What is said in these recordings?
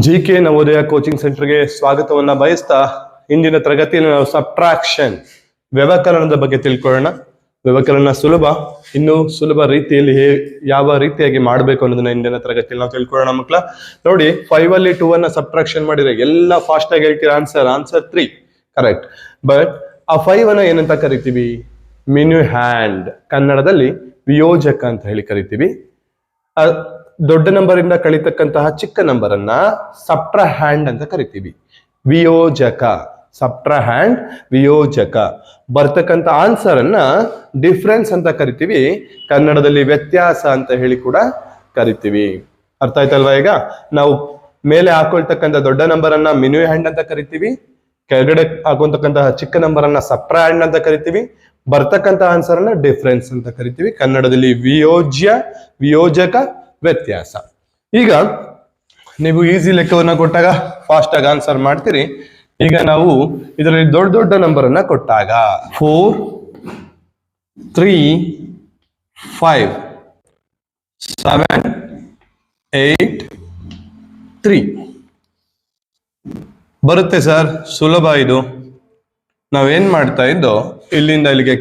GK Navodaya coaching ಸೆಂಟರ್ಗೆ ಸ್ವಾಗತವನ್ನ ಬಯಸ್ತಾ ಇಂದಿನ ತರಗತಿಯಲ್ಲಿ ನಾವು ಸಬ್ಟ್ರಾಕ್ಷನ್ ವ್ಯವಕಲನದ ಬಗ್ಗೆ ತಿಳ್ಕೊಳ್ಳೋಣ. ವ್ಯವಕಲನ ಇನ್ನು ಸುಲಭ ರೀತಿಯಲ್ಲಿ ಯಾವ ರೀತಿಯಾಗಿ ಮಾಡಬೇಕು ಅನ್ನೋದನ್ನ ಇಂದಿನ ತರಗತಿಯಲ್ಲಿ ನಾವು ತಿಳ್ಕೊಳ್ಳೋಣ ಮಕ್ಕಳ. ನೋಡಿ, 5 ಅಲ್ಲಿ 2 ಅನ್ನ ಸಬ್ಟ್ರಾಕ್ಷನ್ ಮಾಡಿದ್ರೆ ಎಲ್ಲ ಫಾಸ್ಟ್ ಆಗಿ ಹೇಳ್ತೀರಾ ಆನ್ಸರ್ 3 ಕರೆಕ್ಟ್. ಬಟ್ ಆ 5 ಅನ್ನ ಏನಂತ ಕರಿತೀವಿ? ಮಿನು ಹ್ಯಾಂಡ್, ಕನ್ನಡದಲ್ಲಿ ವಿಯೋಜಕ ಅಂತ ಹೇಳಿ ಕರಿತೀವಿ. ದೊಡ್ಡ ನಂಬರ್ ಇಂದ ಕಳಿತಕ್ಕಂತಹ ಚಿಕ್ಕ ನಂಬರ್ ಅನ್ನ ಸಬ್ಟ್ರಾ ಹ್ಯಾಂಡ್ ಅಂತ ಕರಿತೀವಿ. ವಿಯೋಜಕ, ಸಬ್ಟ್ರಾ ಹ್ಯಾಂಡ್ ವಿಯೋಜಕ. ಬರ್ತಕ್ಕಂಥ ಆನ್ಸರ್ ಅನ್ನ ಡಿಫ್ರೆನ್ಸ್ ಅಂತ ಕರಿತೀವಿ, ಕನ್ನಡದಲ್ಲಿ ವ್ಯತ್ಯಾಸ ಅಂತ ಹೇಳಿ ಕೂಡ ಕರಿತೀವಿ. ಅರ್ಥ ಆಯ್ತಲ್ವಾ? ಈಗ ನಾವು ಮೇಲೆ ಹಾಕೊಳ್ತಕ್ಕಂಥ ದೊಡ್ಡ ನಂಬರ್ ಅನ್ನ ಮಿನು ಹ್ಯಾಂಡ್ ಅಂತ ಕರಿತೀವಿ, ಕೆಳಗಡೆ ಹಾಕುವಂತಕ್ಕಂತಹ ಚಿಕ್ಕ ನಂಬರ್ ಅನ್ನ ಸಬ್ಟ್ರಾ ಹ್ಯಾಂಡ್ ಅಂತ ಕರಿತೀವಿ, ಬರ್ತಕ್ಕಂಥ ಆನ್ಸರ್ ಅನ್ನ ಡಿಫ್ರೆನ್ಸ್ ಅಂತ ಕರಿತೀವಿ. ಕನ್ನಡದಲ್ಲಿ ವಿಯೋಜಕ, ವ್ಯತ್ಯಾಸ. ಈಗ ನೀವು ಈಸಿ ಲೆಕ್ಕವನ್ನ ಕೊಟ್ಟಾಗ ಫಾಸ್ಟ್ ಆಗಿ ಆನ್ಸರ್ ಮಾಡ್ತೀರಿ. ಈಗ ನಾವು ಇದರಲ್ಲಿ ದೊಡ್ಡ ದೊಡ್ಡ ನಂಬರ್ ಅನ್ನ ಕೊಟ್ಟಾಗ 4, 3, 5, 7, 8, 3 ಬರುತ್ತೆ ಸರ್. ಸುಲಭ ಇದು. ನಾವೇನ್ ಮಾಡ್ತಾ ಇದ್ದೋ, ಇಲ್ಲಿಂದ ಇಲ್ಲಿಗೆ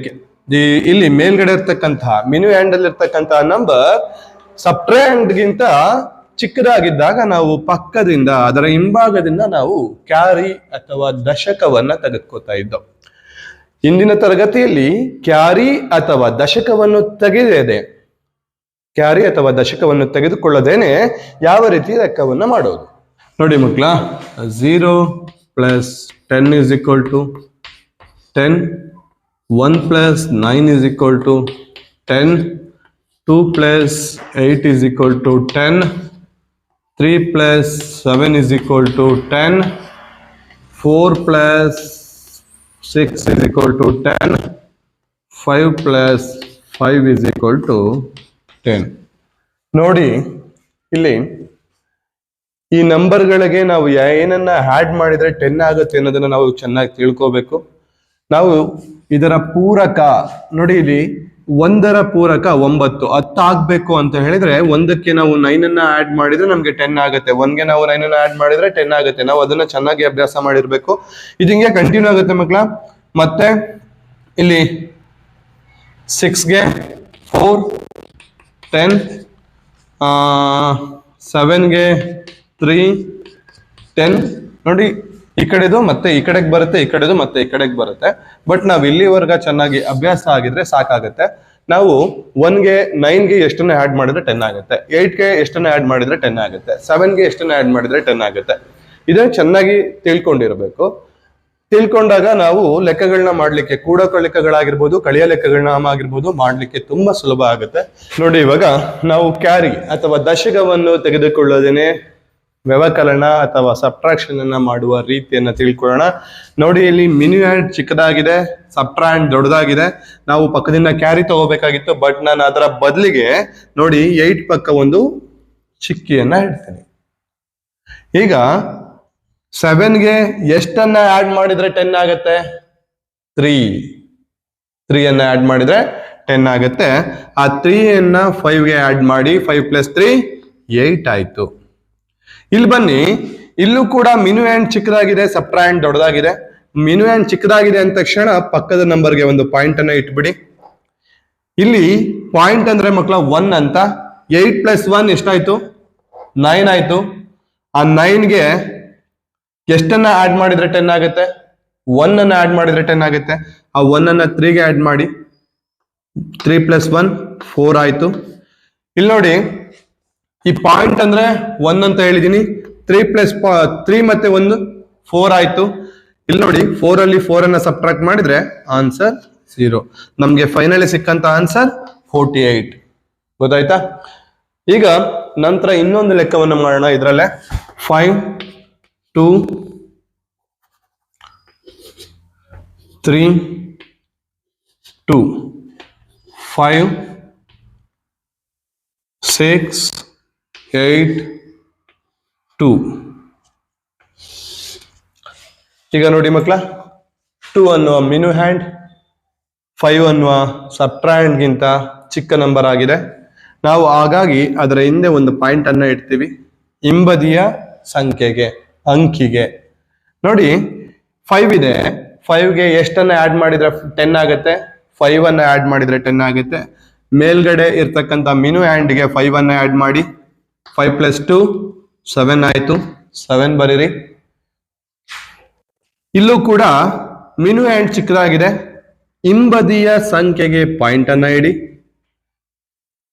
ಇಲ್ಲಿ ಮೇಲ್ಗಡೆ ಇರ್ತಕ್ಕಂತಹ ಮಿನು ಹ್ಯಾಂಡ್ ಅಲ್ಲಿ ಇರ್ತಕ್ಕಂತಹ ನಂಬರ್ ಸಬ್ಟ್ರಾಂಡ್ ಗಿಂತ ಚಿಕ್ಕದಾಗಿದ್ದಾಗ ನಾವು ಪಕ್ಕದಿಂದ, ಅದರ ಹಿಂಭಾಗದಿಂದ ನಾವು ಕ್ಯಾರಿ ಅಥವಾ ದಶಕವನ್ನ ತೆಗೆದುಕೊತಾ ಇದ್ದೋ. ಇಂದಿನ ತರಗತಿಯಲ್ಲಿ ಕ್ಯಾರಿ ಅಥವಾ ದಶಕವನ್ನು ತೆಗೆದುಕೊಳ್ಳದೇನೆ ಯಾವ ರೀತಿ ಲೆಕ್ಕವನ್ನ ಮಾಡೋದು ನೋಡಿ ಮಕ್ಕಳ. 0 + 10 = 10, 1 + 9 = 10, 2 + 8 = 10, 3 + 7 = 10, 4 + 6 = 10, 5 + 5 = 10. ನೋಡಿ, ಇಲ್ಲಿ ಈ ನಂಬರ್ಗಳಿಗೆ ನಾವು ಏನನ್ನ ಆಡ್ ಮಾಡಿದ್ರೆ 10 ಆಗುತ್ತೆ ಅನ್ನೋದನ್ನ ನಾವು ಚೆನ್ನಾಗಿ ತಿಳ್ಕೋಬೇಕು. ನಾವು ಇದರ ಪೂರಕ ನೋಡಿ, ಇಲ್ಲಿ 1ರ ಪೂರಕ 9, 10 ಆಗ್ಬೇಕು ಅಂತ ಹೇಳಿದ್ರೆ 1ಕ್ಕೆ ನಾವು 9 ಅನ್ನ ಆಡ್ ಮಾಡಿದ್ರೆ ನಮ್ಗೆ 10 ಆಗುತ್ತೆ. 1ಗೆ ನಾವು 9 ಅನ್ನ ಆಡ್ ಮಾಡಿದ್ರೆ 10 ಆಗುತ್ತೆ. ನಾವು ಅದನ್ನ ಚೆನ್ನಾಗಿ ಅಭ್ಯಾಸ ಮಾಡಿರ್ಬೇಕು. ಇದು ಹಿಂಗೆ ಕಂಟಿನ್ಯೂ ಆಗುತ್ತೆ ಮಕ್ಕಳ. ಮತ್ತೆ ಇಲ್ಲಿ 6ಗೆ 4, 10, 7ಗೆ 3, 10 ನೋಡಿ, ಈ ಕಡೆದು ಮತ್ತೆ ಈ ಕಡೆಗೆ ಬರುತ್ತೆ, ಈ ಕಡೆದು ಮತ್ತೆ ಈ ಕಡೆಗೆ ಬರುತ್ತೆ. ಬಟ್ ನಾವು ಇಲ್ಲಿವರೆಗ ಚೆನ್ನಾಗಿ ಅಭ್ಯಾಸ ಆಗಿದ್ರೆ ಸಾಕಾಗುತ್ತೆ. ನಾವು 1ಗೆ 9ಗೆ ಎಷ್ಟನ್ನ ಆಡ್ ಮಾಡಿದ್ರೆ 10 ಆಗುತ್ತೆ, 8ಗೆ ಎಷ್ಟನ್ನ ಆಡ್ ಮಾಡಿದ್ರೆ 10 ಆಗುತ್ತೆ, 7ಗೆ ಎಷ್ಟನ್ನ ಆಡ್ ಮಾಡಿದ್ರೆ 10 ಆಗುತ್ತೆ. ಇದನ್ನ ಚೆನ್ನಾಗಿ ತಿಳ್ಕೊಂಡಿರ್ಬೇಕು. ತಿಳ್ಕೊಂಡಾಗ ನಾವು ಲೆಕ್ಕಗಳನ್ನ ಮಾಡ್ಲಿಕ್ಕೆ, ಕೂಡಕ ಲೆಕ್ಕಗಳಾಗಿರ್ಬೋದು, ಕಳೆಯ ಲೆಕ್ಕಗಳನ್ನ ಆಗಿರ್ಬೋದು, ಮಾಡ್ಲಿಕ್ಕೆ ತುಂಬಾ ಸುಲಭ ಆಗುತ್ತೆ. ನೋಡಿ, ಇವಾಗ ನಾವು ಕ್ಯಾರಿ ಅಥವಾ ದಶಕವನ್ನು ತೆಗೆದುಕೊಳ್ಳೋದೇನೆ ವ್ಯವಕಲನ ಅಥವಾ ಸಬ್ಟ್ರಾಕ್ಷನ್ ಅನ್ನ ಮಾಡುವ ರೀತಿಯನ್ನ ತಿಳ್ಕೊಳ್ಳೋಣ. ನೋಡಿ, ಇಲ್ಲಿ ಮಿನು ಹ್ಯಾಂಡ್ ಚಿಕ್ಕದಾಗಿದೆ, ಸಬ್ಟ್ರಾಂಡ್ ದೊಡ್ಡದಾಗಿದೆ. ನಾವು ಪಕ್ಕದಿಂದ ಕ್ಯಾರಿ ತಗೋಬೇಕಾಗಿತ್ತು, ಬಟ್ ನಾನು ಅದರ ಬದಲಿಗೆ ನೋಡಿ 8 ಪಕ್ಕ ಒಂದು ಚಿಕ್ಕಿಯನ್ನ ಇಡ್ತೇನೆ. ಈಗ 7ಗೆ ಎಷ್ಟನ್ನ ಆಡ್ ಮಾಡಿದ್ರೆ 10 ಆಗುತ್ತೆ? 3 ಅನ್ನ ಆಡ್ ಮಾಡಿದ್ರೆ 10 ಆಗುತ್ತೆ. ಆ 3 ಅನ್ನ 5ಗೆ ಆಡ್ ಮಾಡಿ, 5 + 3 8 ಆಯ್ತು. ಇಲ್ಲಿ ಬನ್ನಿ, ಇಲ್ಲೂ ಕೂಡ ಮಿನು ಹ್ಯಾಂಡ್ ಚಿಕ್ಕದಾಗಿದೆ, ಸಬ್ಟ್ರಾಂಡ್ ದೊಡ್ಡದಾಗಿದೆ. ಮಿನು ಹ್ಯಾಂಡ್ ಚಿಕ್ಕದಾಗಿದೆ ಅಂದ ತಕ್ಷಣ ಪಕ್ಕದ ನಂಬರ್ಗೆ ಒಂದು ಪಾಯಿಂಟ್ ಅನ್ನ ಇಟ್ಬಿಡಿ. ಇಲ್ಲಿ ಪಾಯಿಂಟ್ ಅಂದ್ರೆ ಮಕ್ಕಳ 1 ಅಂತ. 8 + 1 ಎಷ್ಟಾಯ್ತು? 9 ಆಯ್ತು. ಆ 9ಗೆ ಎಷ್ಟನ್ನ ಆಡ್ ಮಾಡಿದ್ರೆ 10 ಆಗುತ್ತೆ? 1 ಅನ್ನ ಆಡ್ ಮಾಡಿದ್ರೆ 10 ಆಗುತ್ತೆ. ಆ 1 ಅನ್ನ 3ಗೆ ಆಡ್ ಮಾಡಿ, 3 + 1 4 ಆಯ್ತು. ಇಲ್ಲಿ ನೋಡಿ, ಈ ಪಾಯಿಂಟ್ ಅಂದ್ರೆ 1 ಅಂತ ಹೇಳಿದೀನಿ. 3 ಮತ್ತೆ 1 4 ಆಯ್ತು. ಇಲ್ಲಿ ನೋಡಿ, 4 ಅಲ್ಲಿ 4 ಅನ್ನ ಸಬ್ಟ್ರಾಕ್ಟ್ ಮಾಡಿದ್ರೆ ಆನ್ಸರ್ 0. ನಮ್ಗೆ ಫೈನಲಿ ಸಿಕ್ಕಂತ ಆನ್ಸರ್ 48. ಗೊತ್ತಾಯ್ತಾ? ಈಗ ನಂತರ ಇನ್ನೊಂದು ಲೆಕ್ಕವನ್ನು ಮಾಡೋಣ. ಇದ್ರಲ್ಲೇ 5, 2, 3, 2, 5, 6, 8, 2. ಈಗ ನೋಡಿ ಮಕ್ಕಳ, 2 ಅನ್ನುವ ಮಿನು ಹ್ಯಾಂಡ್ 5 ಅನ್ನುವ ಸಬ್ಟ್ರಾಂಡ್ ಗಿಂತ ಚಿಕ್ಕ ನಂಬರ್ ಆಗಿದೆ. ನಾವು ಹಾಗಾಗಿ ಅದರ ಹಿಂದೆ ಒಂದು ಪಾಯಿಂಟ್ ಅನ್ನ ಇಡ್ತೀವಿ. ಹಿಂಬದಿಯ ಸಂಖ್ಯೆಗೆ, ಅಂಕಿಗೆ. ನೋಡಿ 5 ಇದೆ, 5ಗೆ ಎಷ್ಟನ್ನ ಆಡ್ ಮಾಡಿದ್ರೆ 10 ಆಗುತ್ತೆ, 5 ಅನ್ನ ಆಡ್ ಮಾಡಿದ್ರೆ 10 ಆಗುತ್ತೆ. ಮೇಲ್ಗಡೆ ಇರ್ತಕ್ಕಂಥ ಮಿನು ಹ್ಯಾಂಡ್ಗೆ 5 ಅನ್ನ ಆಡ್ ಮಾಡಿ, 5 + 2 7 ಆಯ್ತು, 7 ಬರೀರಿ. ಇಲ್ಲೂ ಕೂಡ ಮಿನು ಹ್ಯಾಂಡ್ ಚಿಕ್ಕದಾಗಿದೆ, ಹಿಂಬದಿಯ ಸಂಖ್ಯೆಗೆ ಪಾಯಿಂಟ್ ಅನ್ನ ಇಡಿ.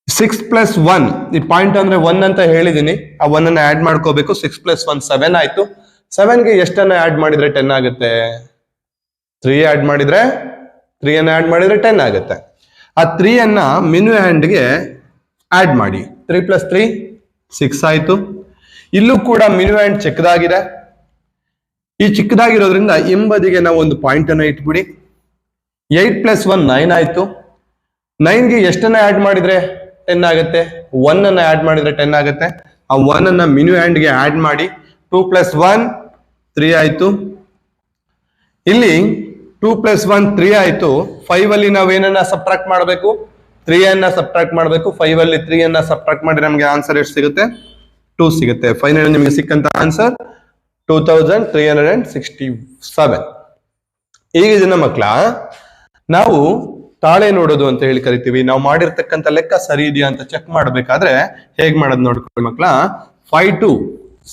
6 + 1, ಈ ಪಾಯಿಂಟ್ ಅಂದ್ರೆ 1 ಅಂತ ಹೇಳಿದೀನಿ, ಆ 1 ಅನ್ನ ಆಡ್ ಮಾಡ್ಕೋಬೇಕು. 6 + 1 7 ಆಯ್ತು. 7ಗೆ ಎಷ್ಟನ್ನ ಆಡ್ ಮಾಡಿದ್ರೆ 10 ಆಗುತ್ತೆ? 3 ಆಡ್ ಮಾಡಿದ್ರೆ 3 ಅನ್ನ ಆಡ್ ಮಾಡಿದ್ರೆ 10 ಆಗುತ್ತೆ. ಆ 3 ಅನ್ನ ಮಿನು ಹ್ಯಾಂಡ್ಗೆ ಆಡ್ ಮಾಡಿ. 3 + 3 6 ಆಯ್ತು. ಇಲ್ಲೂ ಕೂಡ ಮಿನು ಹ್ಯಾಂಡ್ ಚಿಕ್ಕದಾಗಿದೆ, ಈ ಚಿಕ್ಕದಾಗಿರೋದ್ರಿಂದ ಹಿಂಬದಿಗೆ ನಾವು ಒಂದು ಪಾಯಿಂಟ್ ಅನ್ನ ಇಟ್ಬಿಡಿ. 8 + 1 9 ಆಯ್ತು. 9ಗೆ ಎಷ್ಟನ್ನ ಆಡ್ ಮಾಡಿದ್ರೆ 10 ಆಗುತ್ತೆ? 1 ಅನ್ನ ಆಡ್ ಮಾಡಿದ್ರೆ 10 ಆಗುತ್ತೆ. ಆ 1 ಅನ್ನ ಮಿನು ಹ್ಯಾಂಡ್ಗೆ ಆಡ್ ಮಾಡಿ. 2 + 1 3 ಆಯ್ತು. ಇಲ್ಲಿ 2 + 1 3 ಆಯ್ತು. 5 ಅಲ್ಲಿ ನಾವು ಏನನ್ನ ಸಬ್ಟ್ರಾಕ್ಟ್ ಮಾಡಬೇಕು? 3 ಅನ್ನ ಸಬ್ಟ್ರಾಕ್ಟ್ ಮಾಡಬೇಕು. 5 ಅಲ್ಲಿ 3 ಅನ್ನ ಸಬ್ಟ್ರಾಕ್ಟ್ ಮಾಡಿದ್ರೆ ನಮಗೆ ಆನ್ಸರ್ ಎಷ್ಟು ಸಿಗುತ್ತೆ? 2 ಸಿಗುತ್ತೆ. ಫೈನಲ್ ನಿಮಗೆ ಸಿಕ್ಕಂತ ಆನ್ಸರ್ 2367. ಈಗ ಇದನ್ನ ಮಕ್ಕಳ ನಾವು ತಾಳೆ ನೋಡೋದು ಅಂತ ಹೇಳಿ ಕರಿತೀವಿ. ನಾವು ಮಾಡಿರ್ತಕ್ಕಂಥ ಲೆಕ್ಕ ಸರಿ ಇದೆಯಾ ಅಂತ ಚೆಕ್ ಮಾಡಬೇಕಾದ್ರೆ ಹೇಗ್ ಮಾಡೋದು ನೋಡ್ಕೊಳ್ಳಿ ಮಕ್ಕಳ. 5 2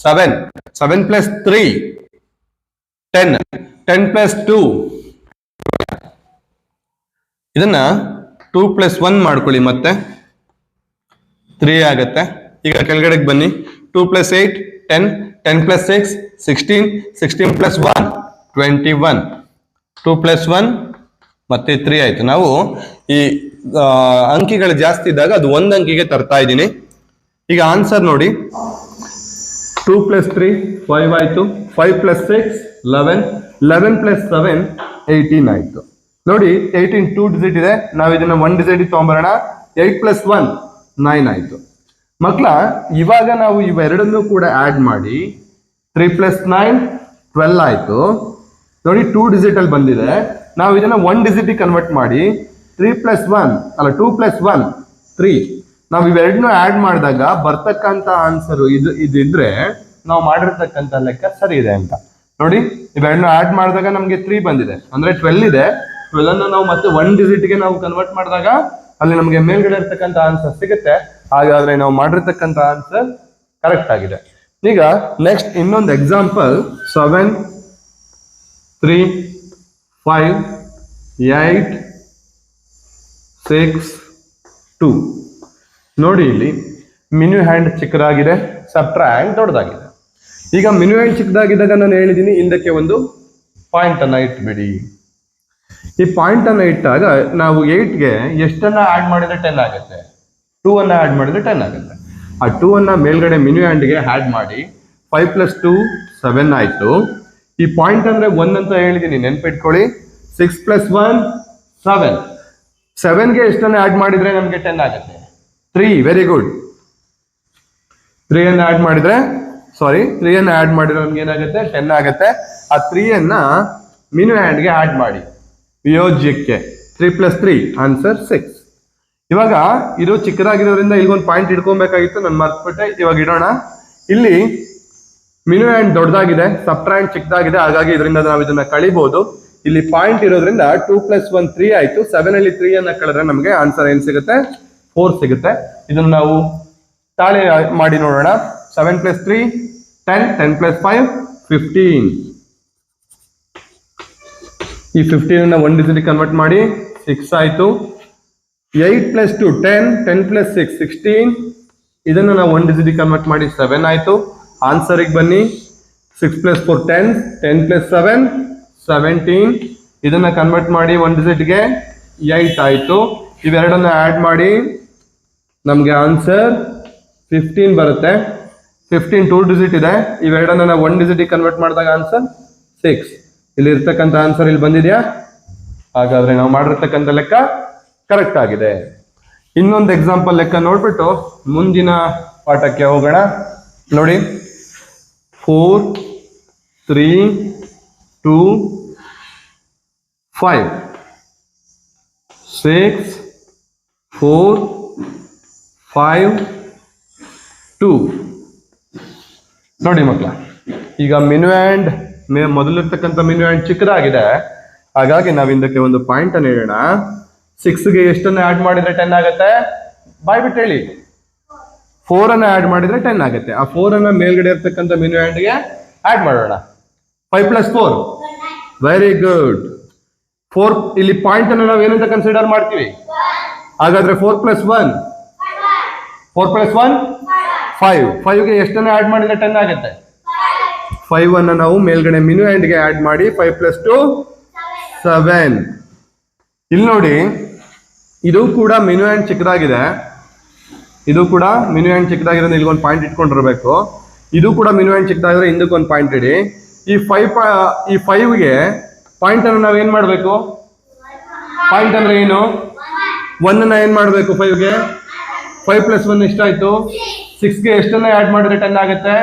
7, 7 + 3 10, 10 + 2, ಇದನ್ನ 2 + 1 ಮಾಡ್ಕೊಳ್ಳಿ, ಮತ್ತೆ 3 ಆಗತ್ತೆ. ಈಗ ಕೆಳಗಡೆಗೆ ಬನ್ನಿ. 2 + 8 10, 10 + 6 16, 16 + 1 21, 2 + 1 ಮತ್ತೆ 3 ಆಯ್ತು. ನಾವು ಈ ಅಂಕಿಗಳು ಜಾಸ್ತಿ ಇದ್ದಾಗ ಅದು ಒಂದು ಅಂಕಿಗೆ ತರ್ತಾ ಇದ್ದೀನಿ. ಈಗ ಆನ್ಸರ್ ನೋಡಿ, 2 + 3 5 ಆಯ್ತು. 5 + 6 11, 11 + 7 18 ಆಯ್ತು. ನೋಡಿ 18 2 ಡಿಜಿಟ್ ಇದೆ, ನಾವು ಇದನ್ನ 1 ಡಿಜಿಟ್ ತಗೊಂಬರೋಣ. 8 + 1 9 ಆಯ್ತು. ಮಕ್ಕಳ ಇವಾಗ ನಾವು ಇವೆರಡನ್ನೂ ಕೂಡ ಆಡ್ ಮಾಡಿ 3 + 9 12 ಆಯ್ತು. ನೋಡಿ 2 ಡಿಜಿಟ್ ಅಲ್ಲಿ ಬಂದಿದೆ. ನಾವು ಇದನ್ನ 1 ಡಿಜಿಟ್ ಕನ್ವರ್ಟ್ ಮಾಡಿ 2 + 1 3. ನಾವು ಇವೆರಡನ್ನೂ ಆಡ್ ಮಾಡಿದಾಗ ಬರ್ತಕ್ಕಂಥ ಆನ್ಸರ್ ಇದಿದ್ರೆ ನಾವು ಮಾಡಿರ್ತಕ್ಕಂಥ ಲೆಕ್ಕ ಸರಿ ಇದೆ ಅಂತ. ನೋಡಿ ಇವೆರಡನ್ನೂ ಆಡ್ ಮಾಡಿದಾಗ ನಮ್ಗೆ 3 ಬಂದಿದೆ, ಅಂದ್ರೆ 12 ಇದೆ. 12 ಅನ್ನ ನಾವು ಮತ್ತೆ 1 ಡಿಜಿಟ್ಗೆ ನಾವು ಕನ್ವರ್ಟ್ ಮಾಡಿದಾಗ ಅಲ್ಲಿ ನಮಗೆ ಮೇಲ್ಗಡೆ ಇರ್ತಕ್ಕಂಥ ಆನ್ಸರ್ ಸಿಗುತ್ತೆ. ಹಾಗಾದ್ರೆ ನಾವು ಮಾಡಿರ್ತಕ್ಕಂಥ ಆನ್ಸರ್ ಕರೆಕ್ಟ್ ಆಗಿದೆ. ಈಗ ನೆಕ್ಸ್ಟ್ ಇನ್ನೊಂದು ಎಕ್ಸಾಂಪಲ್. 7 3 5 8 6 2. ನೋಡಿ ಇಲ್ಲಿ ಮಿನು ಹ್ಯಾಂಡ್ ಚಿಕ್ಕದಾಗಿದೆ, ಸಬ್ಟ್ರಾಕ್ಟ್ ದೊಡ್ಡದಾಗಿದೆ. ಈಗ ಮಿನು ಹ್ಯಾಂಡ್ ಚಿಕ್ಕದಾಗಿದ್ದಾಗ ನಾನು ಹೇಳಿದ್ದೀನಿ ಹಿಂದಕ್ಕೆ ಒಂದು ಪಾಯಿಂಟ್ ಅನ್ನ ಇಟ್ಬಿಡಿ. ಈ ಪಾಯಿಂಟ್ ಅನ್ನ ಇಟ್ಟಾಗ ನಾವು 8ಗೆ ಎಷ್ಟನ್ನ ಆಡ್ ಮಾಡಿದ್ರೆ 10 ಆಗುತ್ತೆ? 2 ಅನ್ನ ಆಡ್ ಮಾಡಿದ್ರೆ 10 ಆಗುತ್ತೆ. ಆ 2 ಅನ್ನ ಮೇಲ್ಗಡೆ ಮಿನು ಹ್ಯಾಂಡ್ಗೆ ಆಡ್ ಮಾಡಿ. 5 + 2 7 ಆಯ್ತು. ಈ ಪಾಯಿಂಟ್ ಅಂದ್ರೆ 1 ಅಂತ ಹೇಳಿದೀನಿ, ನೆನ್ಪಿಟ್ಕೊಳ್ಳಿ. 6 + 1 7, 7ಗೆ ಎಷ್ಟನ್ನ ಆಡ್ ಮಾಡಿದ್ರೆ ನಮ್ಗೆ 10 ಆಗುತ್ತೆ? 3. Very good. 3 ಅನ್ನ ಆಡ್ ಮಾಡಿದ್ರೆ ನಮ್ಗೆ ಏನಾಗುತ್ತೆ? 10 ಆಗುತ್ತೆ. ಆ 3 ಅನ್ನ ಮಿನು ಹ್ಯಾಂಡ್ಗೆ ಆಡ್ ಮಾಡಿ ವಿಯೋಜ್ಯಕ್ಕೆ. 3 + 3 ಆನ್ಸರ್ 6. ಇವಾಗ ಇದು ಚಿಕ್ಕದಾಗಿರೋದ್ರಿಂದ ಇಲ್ಲಿಗೊಂದು ಪಾಯಿಂಟ್ ಇಟ್ಕೊಬೇಕಾಗಿತ್ತು, ನಾನು ಮರ್ತ್ಬಿಟ್ಟೆ. ಇವಾಗ ಇಡೋಣ. ಇಲ್ಲಿ ಮಿನು ಹ್ಯಾಂಡ್ ದೊಡ್ಡದಾಗಿದೆ, ಸಬ್ಟ್ರಾಕ್ಟ್ ಚಿಕ್ಕದಾಗಿದೆ, ಹಾಗಾಗಿ ಇದರಿಂದ ನಾವು ಇದನ್ನ ಕಳಿಬಹುದು. ಇಲ್ಲಿ ಪಾಯಿಂಟ್ ಇರೋದ್ರಿಂದ 2 + 1 3 ಆಯ್ತು. 7 ಅಲ್ಲಿ 3 ಅನ್ನ ಕಳೆದ್ರೆ ನಮಗೆ ಆನ್ಸರ್ ಏನ್ ಸಿಗುತ್ತೆ? 4 ಸಿಗುತ್ತೆ. ಇದನ್ನ ನಾವು ತಾಳೆ ಮಾಡಿ ನೋಡೋಣ. 7 + 3 10, 10 + 5 15. ಈ 15 ಅನ್ನ 1 ಡಿಜಿಟ್ ಕನ್ವರ್ಟ್ ಮಾಡಿ 6 ಆಯ್ತು. 8 + 2 10, 10 + 6 16. ಇದನ್ನ ನಾವು 1 ಡಿಜಿಟ್ ಕನ್ವರ್ಟ್ ಮಾಡಿ 7 ಆಯ್ತು. ಆನ್ಸರ್ಗೆ ಬನ್ನಿ. 6 + 4 10, 10 + 7 17. ಇದನ್ನ ಕನ್ವರ್ಟ್ ಮಾಡಿ 1 ಡಿಜಿಟ್ಗೆ 8 ಆಯ್ತು. ಇವೆರಡನ್ನ ಆಡ್ ಮಾಡಿ ನಮ್ಗೆ ಆನ್ಸರ್ 15 ಬರುತ್ತೆ. 15 2 ಡಿಜಿಟ್ ಇದೆ. ಇವೆರಡನ್ನ ನಾವು 1 ಡಿಜಿಟ್ ಕನ್ವರ್ಟ್ ಮಾಡಿದಾಗ ಆನ್ಸರ್ 6. ಇಲ್ಲಿ ಇರ್ತಕ್ಕಂಥ ಆನ್ಸರ್ ಇಲ್ಲಿ ಬಂದಿದೆಯಾ? ಹಾಗಾದ್ರೆ ನಾವು ಮಾಡಿರ್ತಕ್ಕಂಥ ಲೆಕ್ಕ ಕರೆಕ್ಟ್ ಆಗಿದೆ. ಇನ್ನೊಂದು ಎಕ್ಸಾಂಪಲ್ ಲೆಕ್ಕ ನೋಡ್ಬಿಟ್ಟು ಮುಂದಿನ ಪಾಠಕ್ಕೆ ಹೋಗೋಣ. ನೋಡಿ 4 3 2 5 6 4 5 2. ನೋಡಿ ಮಕ್ಕಳ, ಈಗ ಮಿನ್ಯುಯಾಂಡ್ ಮೊದಲಿರ್ತಕ್ಕಂಥ ಮಿನ್ಯುಯಾಂಡ್ ಚಿಕ್ಕದಾಗಿದೆ, ಹಾಗಾಗಿ ನಾವು ಇದಕ್ಕೆ ಒಂದು ಪಾಯಿಂಟ್ ಅನ್ನು ಇಡೋಣ. 6ಗೆ ಎಷ್ಟನ್ನು ಆಡ್ ಮಾಡಿದ್ರೆ 10 ಆಗುತ್ತೆ? ಬಾಯ್ಬಿಟ್ಟು ಹೇಳಿ. 4 ಅನ್ನ ಆಡ್ ಮಾಡಿದ್ರೆ 10 ಆಗುತ್ತೆ. ಆ 4 ಅನ್ನ ಮೇಲ್ಗಡೆ ಇರ್ತಕ್ಕಂಥ ಮಿನ್ಯುಯಾಂಡ್ಗೆ ಆಡ್ ಮಾಡೋಣ. 5 + 4, ವೆರಿ ಗುಡ್. 4 ಇಲ್ಲಿ ಪಾಯಿಂಟ್ ಅನ್ನು ನಾವು ಏನಂತ ಕನ್ಸಿಡರ್ ಮಾಡ್ತೀವಿ? ಹಾಗಾದ್ರೆ 4 + 1 5. 5ಗೆ ಎಷ್ಟನ್ನ ಆಡ್ ಮಾಡಿದ್ರೆ 10 ಆಗುತ್ತೆ? 5 ಅನ್ನ ನಾವು ಮೇಲ್ಗಡೆ ಮಿನ್ಯುಯಾಂಡ್ಗೆ ಆಡ್ ಮಾಡಿ 5 + 2 7. ಇಲ್ಲಿ ನೋಡಿ, ಇದು ಕೂಡ ಮಿನ್ಯುಯಾಂಡ್ ಚಿಕ್ಕದಾಗಿದೆ. ಇದು ಕೂಡ ಮಿನ್ಯುಯಾಂಡ್ ಚಿಕ್ಕದಾಗಿರೋದು ಇಲ್ಲಿಗೊಂದು ಪಾಯಿಂಟ್ ಇಟ್ಕೊಂಡಿರ್ಬೇಕು. ಇದು ಕೂಡ ಮಿನ್ಯುಯಾಂಡ್ ಚಿಕ್ಕದಾಗಿದ್ರೆ ಹಿಂದಕ್ಕೊಂದು ಪಾಯಿಂಟ್ ಇಡಿ. ಈ 5ಗೆ ಪಾಯಿಂಟ್ ಅನ್ನು ನಾವು ಏನ್ ಮಾಡ್ಬೇಕು? ಪಾಯಿಂಟ್ ಅಂದ್ರೆ ಏನು? 1 ಅನ್ನ ಏನ್ ಮಾಡ್ಬೇಕು? 5ಗೆ 5 + 1 ಎಷ್ಟಾಯ್ತು? 6ಗೆ ಎಷ್ಟನ್ನ ಆಡ್ ಮಾಡಿದ್ರೆ 10 ಆಗುತ್ತೆ?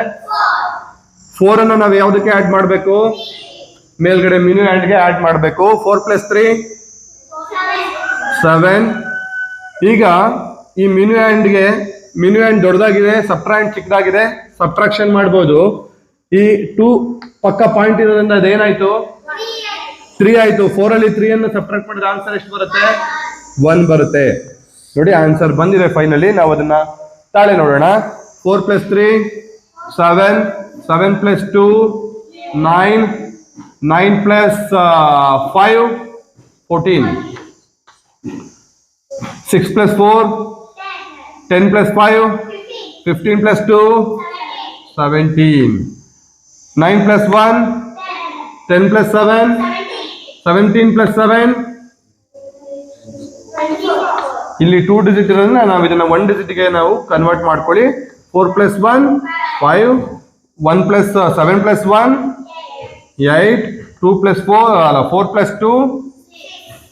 4 ಅನ್ನ ನಾವು ಯಾವ್ದಕ್ಕೆ ಆಡ್ ಮಾಡ್ಬೇಕು? ಮೇಲ್ಗಡೆ ಮಿನ್ಯುಯಾಂಡ್ಗೆ ಆಡ್ ಮಾಡ್ಬೇಕು. 4 + 3 7. ಈಗ ಈ ಮಿನ್ಯುಯಾಂಡ್ ದೊಡ್ಡದಾಗಿದೆ, ಸಬ್ಟ್ರಾಂಡ್ ಚಿಕ್ಕದಾಗಿದೆ, ಸಬ್ಟ್ರಾಕ್ಷನ್ ಮಾಡ್ಬೋದು. ಈ 2 ಪಕ್ಕ ಪಾಯಿಂಟ್ ಇರೋದ್ರಿಂದ ಅದೇನಾಯ್ತು? 3 ಆಯ್ತು. 4 ಅಲ್ಲಿ 3 ಅನ್ನು ಸಬ್ಟ್ರಾಕ್ಟ್ ಮಾಡಿದ್ರೆ ಆನ್ಸರ್ ಎಷ್ಟು ಬರುತ್ತೆ? 1 ಬರುತ್ತೆ. ನೋಡಿ, ಆನ್ಸರ್ ಬಂದಿದೆ ಫೈನಲಿ. ನಾವು ಅದನ್ನ ತಾಳೆ ನೋಡೋಣ. 4 + 3 7, 7 + 2 9, 9 + 5 14, 6 + 4 10 + 5 15 + 2 17, 9 + 1 10 + 7 17 + 7. ಇಲ್ಲಿ 2 ಡಿಜಿಟ್ ಇರೋದ್ರಿಂದ ನಾವು ಇದನ್ನ 1 ಡಿಜಿಟ್ಗೆ ನಾವು ಕನ್ವರ್ಟ್ ಮಾಡ್ಕೊಳ್ಳಿ. 4 + 1 5, 1 + 7 + 1 8, 2 + 4 4 + 2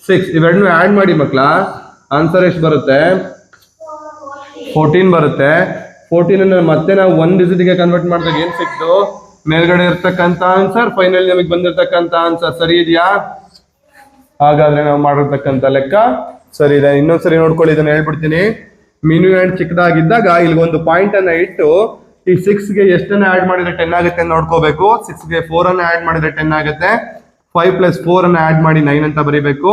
6. ಇವೆರಡನ್ನೂ ಆಡ್ ಮಾಡಿ ಮಕ್ಕಳ, ಆನ್ಸರ್ ಎಷ್ಟು ಬರುತ್ತೆ? 14 ಬರುತ್ತೆ. 14 ಅನ್ನು ಮತ್ತೆ ನಾವು 1 ಡಿಜಿಟ್ಗೆ ಕನ್ವರ್ಟ್ ಮಾಡಿದಾಗ ಏನ್ ಸಿಕ್ತು? ಮೇಲ್ಗಡೆ ಇರ್ತಕ್ಕಂಥ ಆನ್ಸರ್ ಫೈನಲ್ ನಮಗೆ ಬಂದಿರತಕ್ಕಂಥ ಆನ್ಸರ್ ಸರಿ ಇದೆಯಾ? ಹಾಗಾದ್ರೆ ನಾವು ಮಾಡಿರ್ತಕ್ಕಂಥ ಲೆಕ್ಕ ಸರಿ ಇದೆ. ಇನ್ನೊಂದ್ಸರಿ ನೋಡ್ಕೊಳ್ಳಿ, ಇದನ್ನ ಹೇಳ್ಬಿಡ್ತೀನಿ. ಮಿನ್ಯುಯಾಂಡ್ ಚಿಕ್ಕದಾಗಿದ್ದಾಗ ಇಲ್ಲಿ ಒಂದು ಪಾಯಿಂಟ್ ಅನ್ನ ಇಟ್ಟು ಈ 6ಗೆ ಎಷ್ಟನ್ನ ಆಡ್ ಮಾಡಿದ್ರೆ 10 ಆಗುತ್ತೆ ಅಂತ ನೋಡ್ಕೋಬೇಕು. 6ಗೆ 4 ಅನ್ನ ಆಡ್ ಮಾಡಿದ್ರೆ 10 ಆಗುತ್ತೆ. 5 + 4 ಅನ್ನ ಆಡ್ ಮಾಡಿ 9 ಅಂತ ಬರೀಬೇಕು.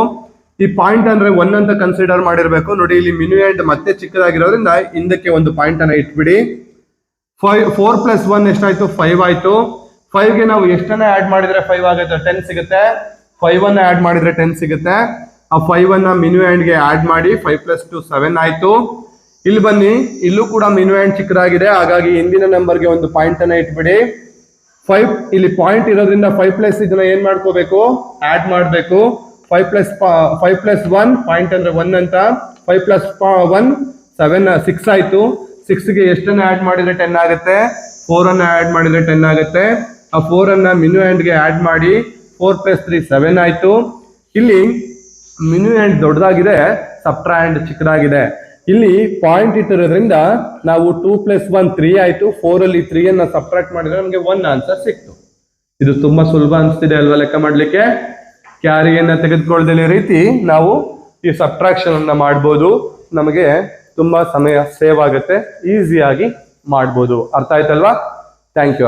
ಈ ಪಾಯಿಂಟ್ ಅಂದ್ರೆ 1 ಅಂತ ಕನ್ಸಿಡರ್ ಮಾಡಿರ್ಬೇಕು. ನೋಡಿ, ಇಲ್ಲಿ ಮಿನ್ಯುಯಾಂಡ್ ಮತ್ತೆ ಚಿಕ್ಕದಾಗಿರೋದ್ರಿಂದ ಹಿಂದಕ್ಕೆ ಒಂದು ಪಾಯಿಂಟ್ ಅನ್ನ ಇಟ್ಬಿಡಿ. 4 + 1 ಎಷ್ಟಾಯ್ತು? 5 ಆಯ್ತು. 5ಗೆ ನಾವು ಎಷ್ಟನ್ನ ಆಡ್ ಮಾಡಿದ್ರೆ 5 ಆಗುತ್ತೆ? 10 ಸಿಗುತ್ತೆ. 5 ಅನ್ನ ಆಡ್ ಮಾಡಿದ್ರೆ 10 ಸಿಗುತ್ತೆ. ಆ 5 ಅನ್ನ ಮಿನ್ಯುಯಾಂಡ್ಗೆ ಆಡ್ ಮಾಡಿ 5 + 2 7 ಆಯ್ತು. ಇಲ್ಲಿ ಬನ್ನಿ, ಇಲ್ಲೂ ಕೂಡ ಮಿನ್ಯುಯಾಂಡ್ ಚಿಕ್ಕದಾಗಿದೆ, ಹಾಗಾಗಿ ಹಿಂದಿನ ನಂಬರ್ಗೆ ಒಂದು ಪಾಯಿಂಟ್ ಅನ್ನ ಇಟ್ಬಿಡಿ. 5 ಇಲ್ಲಿ ಪಾಯಿಂಟ್ ಇರೋದ್ರಿಂದ 5 + ಇದನ್ನ ಏನ್ ಮಾಡ್ಕೋಬೇಕು? ಆಡ್ ಮಾಡ್ಬೇಕು. 5 + 1 ಪಾಯಿಂಟ್ ಅಂದ್ರೆ 1 ಅಂತ. 5 + 1 7 6 ಆಯ್ತು. 6ಗೆ ಎಷ್ಟನ್ನ ಆಡ್ ಮಾಡಿದ್ರೆ 10 ಆಗುತ್ತೆ? 4 ಅನ್ನ ಆಡ್ ಮಾಡಿದ್ರೆ 10 ಆಗುತ್ತೆ. ಆ 4 ಅನ್ನ ಮಿನ್ಯುಯಾಂಡ್ಗೆ ಆಡ್ ಮಾಡಿ 4 + 3 7 ಆಯ್ತು. ಇಲ್ಲಿ ಮಿನ್ಯುಯಾಂಡ್ ದೊಡ್ಡದಾಗಿದೆ, ಸಬ್ಟ್ರಾಂಡ್ ಚಿಕ್ಕದಾಗಿದೆ. ಇಲ್ಲಿ ಪಾಯಿಂಟ್ ಇಟ್ಟಿರೋದ್ರಿಂದ ನಾವು 2 + 1 3 ಆಯ್ತು. 4 ಅಲ್ಲಿ 3 ಅನ್ನ ಸಬ್ಟ್ರಾಕ್ಟ್ ಮಾಡಿದ್ರೆ ನಮಗೆ 1 ಆನ್ಸರ್ ಸಿಕ್ತು. ಇದು ತುಂಬಾ ಸುಲಭ ಅನಿಸ್ತಿದೆ ಅಲ್ವಾ ಲೆಕ್ಕ ಮಾಡ್ಲಿಕ್ಕೆ? ಕ್ಯಾರಿಯನ್ನ ತೆಗೆದುಕೊಳ್ಳದ ರೀತಿ ನಾವು ಈ ಸಬ್ಟ್ರಾಕ್ಷನ್ ಅನ್ನ ಮಾಡ್ಬೋದು. ನಮಗೆ ತುಂಬಾ ಸಮಯ ಸೇವ್ ಆಗುತ್ತೆ, ಈಸಿಯಾಗಿ ಮಾಡ್ಬೋದು. ಅರ್ಥ ಆಯ್ತಲ್ವಾ? Thank you.